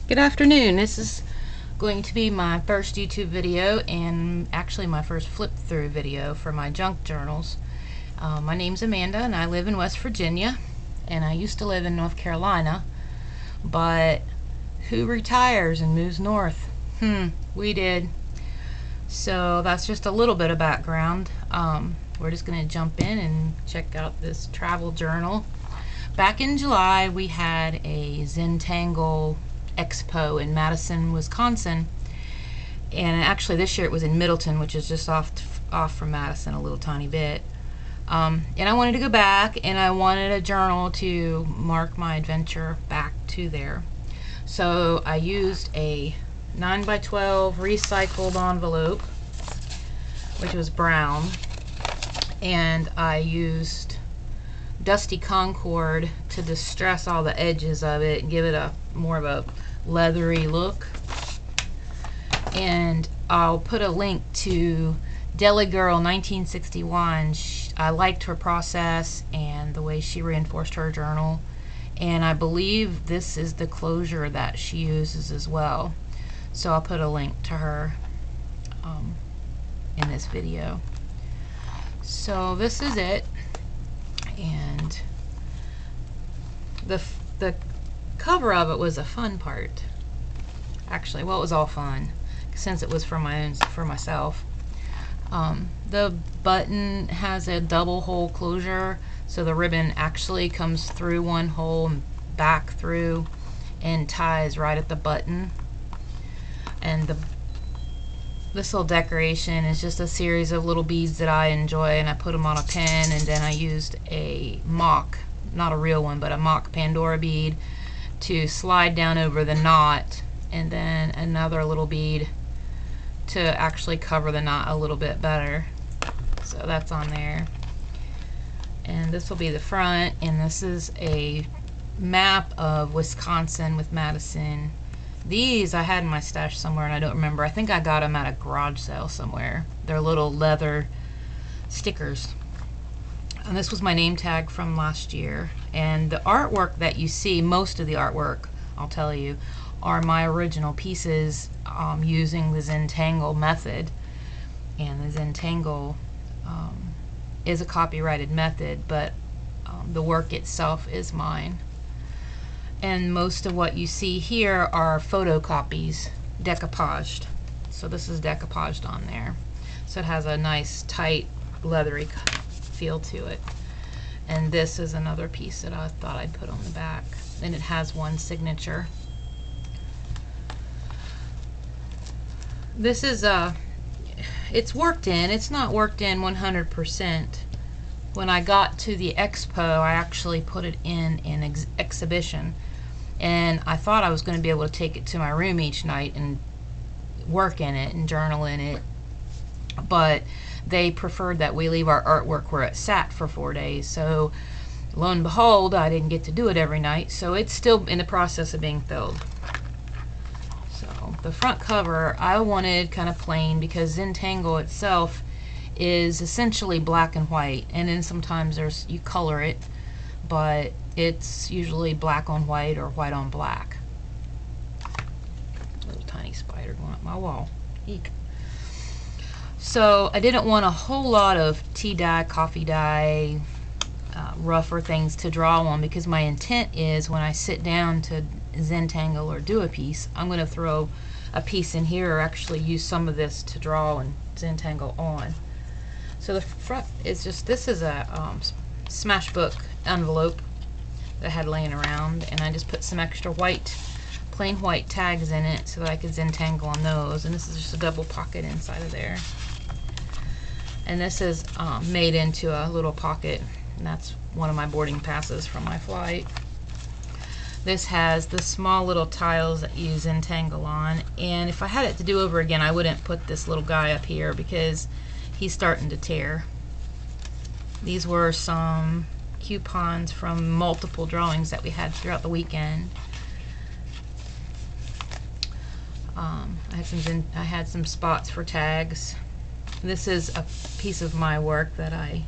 Good afternoon. This is going to be my first YouTube video and actually my first flip through video for my junk journals. My name's Amanda and I live in West Virginia, and I used to live in North Carolina, but who retires and moves north? We did. So that's just a little bit of background. We're just going to jump in and check out this travel journal. Back in July we had a Zentangle Expo in Madison, Wisconsin, and actually this year it was in Middleton, which is just off from Madison a little tiny bit. And I wanted to go back, and I wanted a journal to mark my adventure back to there. So I used a 9x12 recycled envelope, which was brown, and I used Dusty Concord to distress all the edges of it and give it a more of a leathery look. And I'll put a link to Deli Girl 1961. I liked her process and the way she reinforced her journal, and I believe this is the closure that she uses as well. So I'll put a link to her in this video. So this is it, and the cover of it was a fun part. Actually, well, it was all fun since it was for myself. The button has a double hole closure, so the ribbon actually comes through one hole and back through and ties right at the button. And this little decoration is just a series of little beads that I enjoy, and I put them on a pin, and then I used a mock, not a real one, but a mock Pandora bead to slide down over the knot, and then another little bead to actually cover the knot a little bit better. So that's on there. And this will be the front, and this is a map of Wisconsin with Madison. These I had in my stash somewhere and I don't remember. I think I got them at a garage sale somewhere. They're little leather stickers. And this was my name tag from last year. And the artwork that you see, most of the artwork, I'll tell you, are my original pieces using the Zentangle method. And the Zentangle is a copyrighted method, but the work itself is mine. And most of what you see here are photocopies, decoupaged. So this is decoupaged on there. So it has a nice, tight, leathery feel to it. And this is another piece that I thought I'd put on the back. And it has one signature. This is it's worked in. It's not worked in 100%. When I got to the expo, I actually put it in an exhibition, and I thought I was going to be able to take it to my room each night and work in it and journal in it, but they preferred that we leave our artwork where it sat for 4 days. So lo and behold, I didn't get to do it every night, so it's still in the process of being filled. So the front cover I wanted kind of plain, because Zentangle itself is essentially black and white, and then sometimes you color it, but it's usually black on white or white on black. Little tiny spider going up my wall. Eek. So I didn't want a whole lot of tea dye, coffee dye, rougher things to draw on, because my intent is when I sit down to Zentangle or do a piece, I'm going to throw a piece in here, or actually use some of this to draw and Zentangle on. So the front is just, this is a Smashbook envelope that I had laying around, and I just put some extra white, plain white tags in it so that I could Zentangle on those. And this is just a double pocket inside of there. And this is made into a little pocket, and that's one of my boarding passes from my flight. This has the small little tiles that you Zentangle on, and if I had it to do over again, I wouldn't put this little guy up here because he's starting to tear. These were some coupons from multiple drawings that we had throughout the weekend. I had some spots for tags. This is a piece of my work that I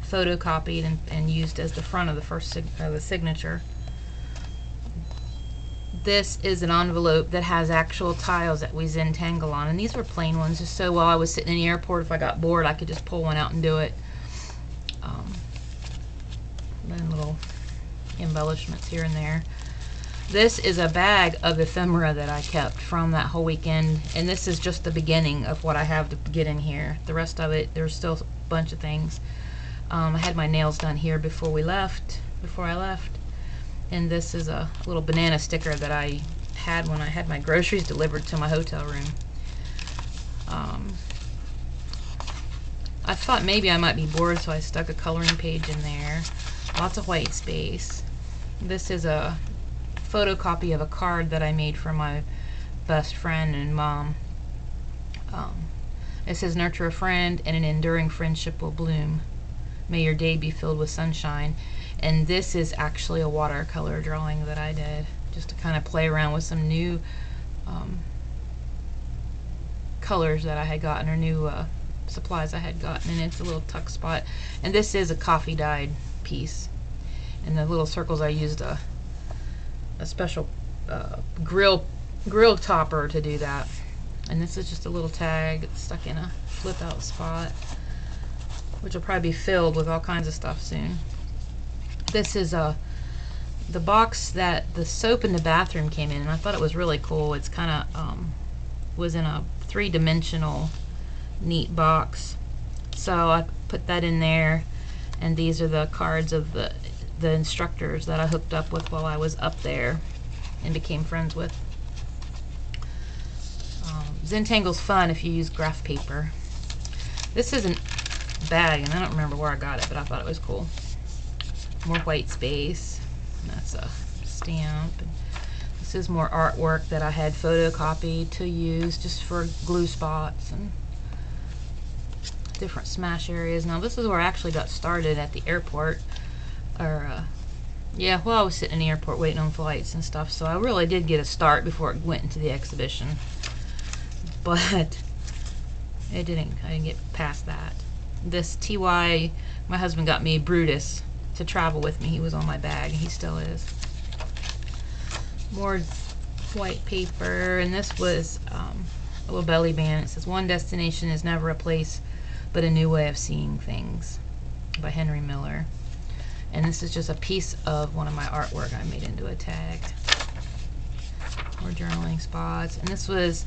photocopied and used as the front of the signature. this is an envelope that has actual tiles that we Zentangle on, and these were plain ones, just so while I was sitting in the airport, if I got bored, I could just pull one out and do it. Then little embellishments here and there. This is a bag of ephemera that I kept from that whole weekend, and this is just the beginning of what I have to get in here. The rest of it, there's still a bunch of things. I had my nails done here before I left, and this is a little banana sticker that I had when I had my groceries delivered to my hotel room. I thought maybe I might be bored, so I stuck a coloring page in there. Lots of white space. This is a photocopy of a card that I made for my best friend and mom. It says, "Nurture a friend and an enduring friendship will bloom. May your day be filled with sunshine." And this is actually a watercolor drawing that I did, just to kind of play around with some new colors that I had gotten, or new supplies I had gotten, and it's a little tuck spot. And this is a coffee dyed piece, and the little circles, I used a special grill topper to do that. And this is just a little tag. It's stuck in a flip out spot, which will probably be filled with all kinds of stuff soon. This is the box that the soap in the bathroom came in, and I thought it was really cool. It's kind of was in a 3-dimensional neat box, so I put that in there. And these are the cards of the instructors that I hooked up with while I was up there and became friends with. Zentangle's fun if you use graph paper. This is a bag, and I don't remember where I got it, but I thought it was cool. More white space. And that's a stamp. And this is more artwork that I had photocopied to use just for glue spots and different smash areas. Now this is where I actually got started at the airport, or yeah, well, I was sitting in the airport waiting on flights and stuff, so I really did get a start before it went into the exhibition, but I didn't get past that. This TY, my husband got me Brutus to travel with me. He was on my bag, and he still is. More white paper, and this was a little belly band. It says, "One destination is never a place, but a new way of seeing things," by Henry Miller. And this is just a piece of one of my artwork I made into a tag. More journaling spots. And this was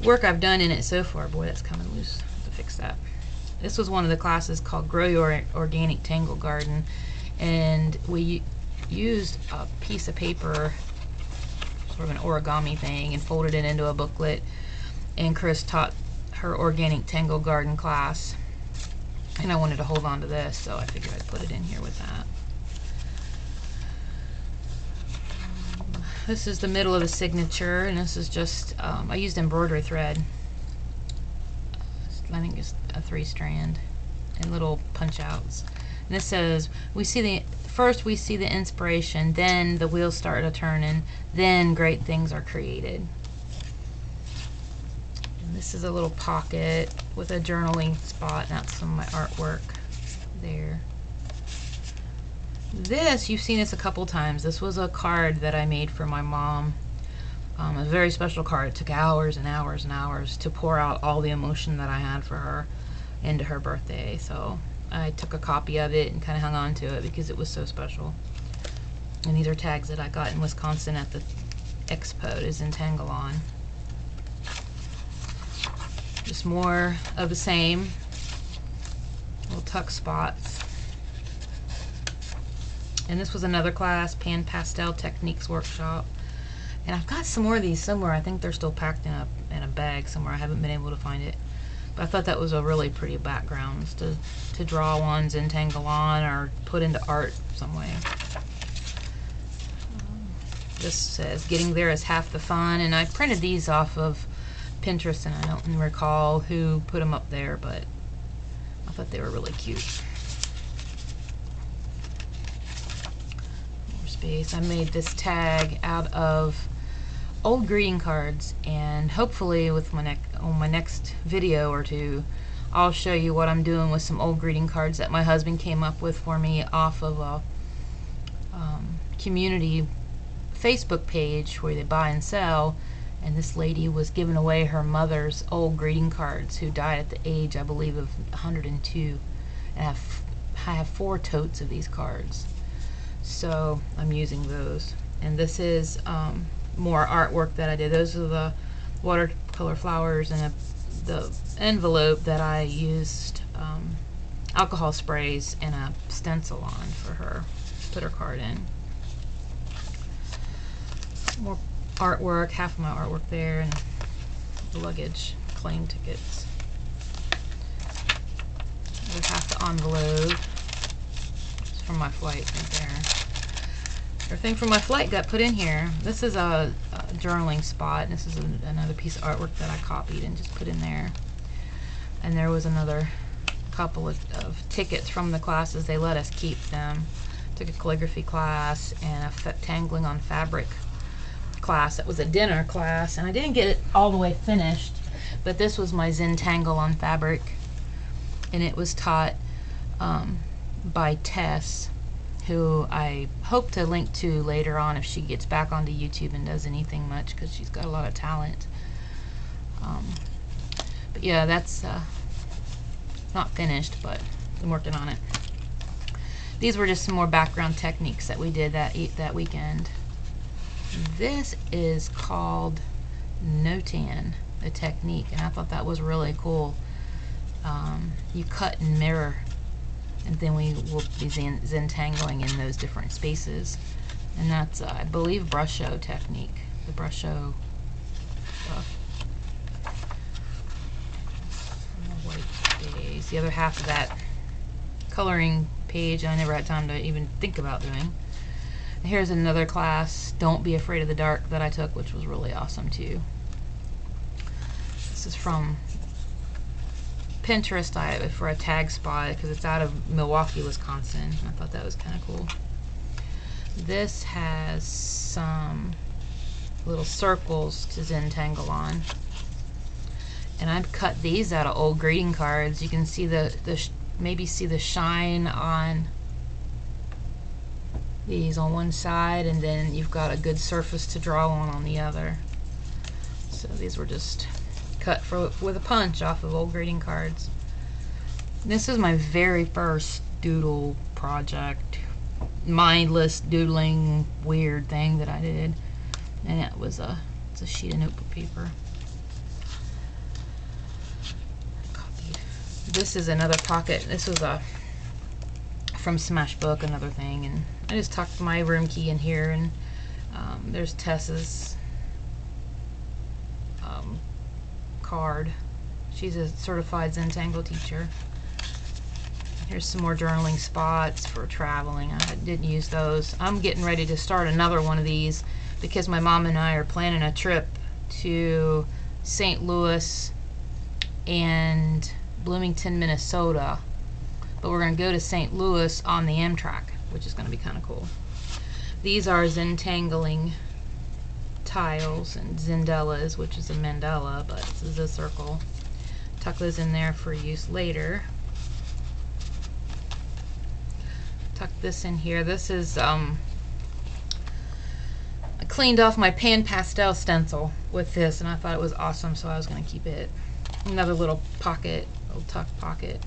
work I've done in it so far. Boy, that's coming loose. I have to fix that. This was one of the classes called Grow Your Organic Tangle Garden, and we used a piece of paper, sort of an origami thing, and folded it into a booklet. And Chris taught her organic tangle garden class, and I wanted to hold on to this, so I figured I'd put it in here with that. This is the middle of the signature, and this is just I used embroidery thread. I think it's a 3-strand, and little punch outs. And this says, first we see the inspiration, then the wheels start a turning, then great things are created. This is a little pocket with a journaling spot, and that's some of my artwork there. This, you've seen this a couple times. This was a card that I made for my mom. A very special card. It took hours and hours and hours to pour out all the emotion that I had for her into her birthday. So I took a copy of it and kind of hung on to it because it was so special. And these are tags that I got in Wisconsin at the expo to Zentangle on. Just more of the same. Little tuck spots. And this was another class, Pan Pastel Techniques Workshop. And I've got some more of these somewhere. I think they're still packed in a bag somewhere. I haven't been able to find it. But I thought that was a really pretty background to draw ones and tangle on or put into art some way. This says, "Getting there is half the fun." And I printed these off of Pinterest, and I don't recall who put them up there, but I thought they were really cute. More space. I made this tag out of old greeting cards, and hopefully with on my next video or two, I'll show you what I'm doing with some old greeting cards that my husband came up with for me off of a community Facebook page where they buy and sell, and this lady was giving away her mother's old greeting cards, who died at the age, I believe, of 102. And I have 4 totes of these cards, so I'm using those. And this is more artwork that I did. Those are the watercolor flowers, and the envelope that I used alcohol sprays and a stencil on for her to put her card in. More artwork, half of my artwork there, and the luggage claim tickets. There's half the envelope. It's from my flight right there. Everything from my flight got put in here. This is a journaling spot, and this is another piece of artwork that I copied and just put in there. And there was another couple of tickets from the classes. They let us keep them. Took a calligraphy class and a tangling on fabric class. That was a dinner class, and I didn't get it all the way finished, but this was my Zentangle on fabric, and it was taught by Tess, who I hope to link to later on if she gets back onto YouTube and does anything much, because she's got a lot of talent. But yeah, that's not finished, but I'm working on it. These were just some more background techniques that we did that weekend. This is called Notan, a technique, and I thought that was really cool. You cut and mirror, and then we will be zentangling in those different spaces. And that's, I believe, brusho technique, the brusho stuff. White days. The other half of that coloring page I never had time to even think about doing. Here's another class, Don't Be Afraid of the Dark, that I took, which was really awesome too. This is from Pinterest for a tag spot, because it's out of Milwaukee, Wisconsin. I thought that was kind of cool. This has some little circles to Zentangle on, and I've cut these out of old greeting cards. You can see maybe see the shine on these on one side, and then you've got a good surface to draw on the other. So these were just cut with a punch off of old greeting cards. This is my very first doodle project, mindless doodling weird thing that I did, and it's a sheet of notebook paper. This is another pocket. This was from Smashbook, another thing, and I just tucked my room key in here, and there's Tess's card. She's a certified Zentangle teacher. Here's some more journaling spots for traveling. I didn't use those. I'm getting ready to start another one of these because my mom and I are planning a trip to St. Louis and Bloomington, Minnesota, but we're going to go to St. Louis on the Amtrak, which is going to be kind of cool. These are Zentangling Tiles and Zendellas, which is a mandala, but this is a circle. Tuck those in there for use later. Tuck this in here. This is I cleaned off my pan pastel stencil with this, and I thought it was awesome, so I was going to keep it. Another little pocket, little tuck pocket.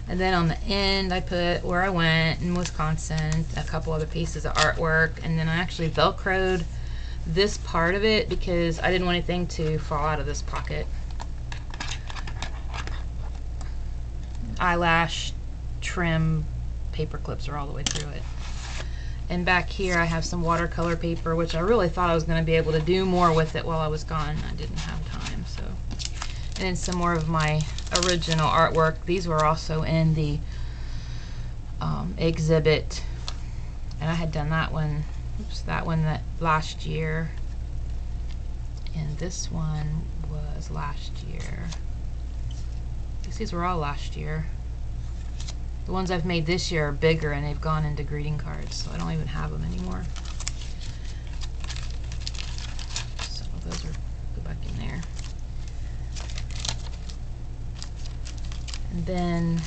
And then on the end I put where I went in Wisconsin, a couple other pieces of artwork, and then I actually velcroed this part of it because I didn't want anything to fall out of this pocket. Eyelash trim paper clips are all the way through it. And back here I have some watercolor paper, which I really thought I was going to be able to do more with it while I was gone. I didn't have time, so. And then some more of my original artwork. These were also in the exhibit, and I had done that one. Oops, that last year, and this one was last year. These were all last year. The ones I've made this year are bigger, and they've gone into greeting cards, so I don't even have them anymore. So those are go back in there. And then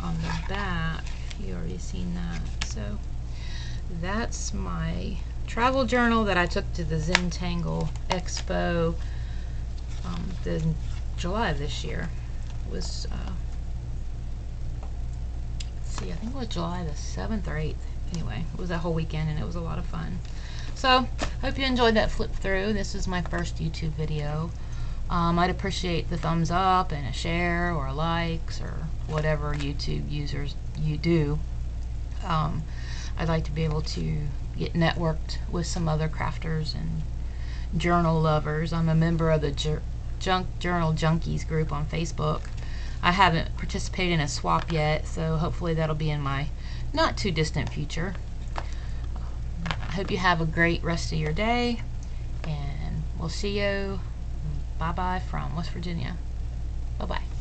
on the back, you already seen that. So that's my travel journal that I took to the Zentangle Expo in July of this year. It was, let's see, I think it was July the 7th or 8th. Anyway, it was that whole weekend and it was a lot of fun. So, hope you enjoyed that flip through. This is my first YouTube video. I'd appreciate the thumbs up and a share or a likes or whatever YouTube users you do. I'd like to be able to get networked with some other crafters and journal lovers. I'm a member of the Journal Junkies group on Facebook. I haven't participated in a swap yet, so hopefully that'll be in my not too distant future. I hope you have a great rest of your day, and we'll see you. Bye-bye from West Virginia. Bye-bye.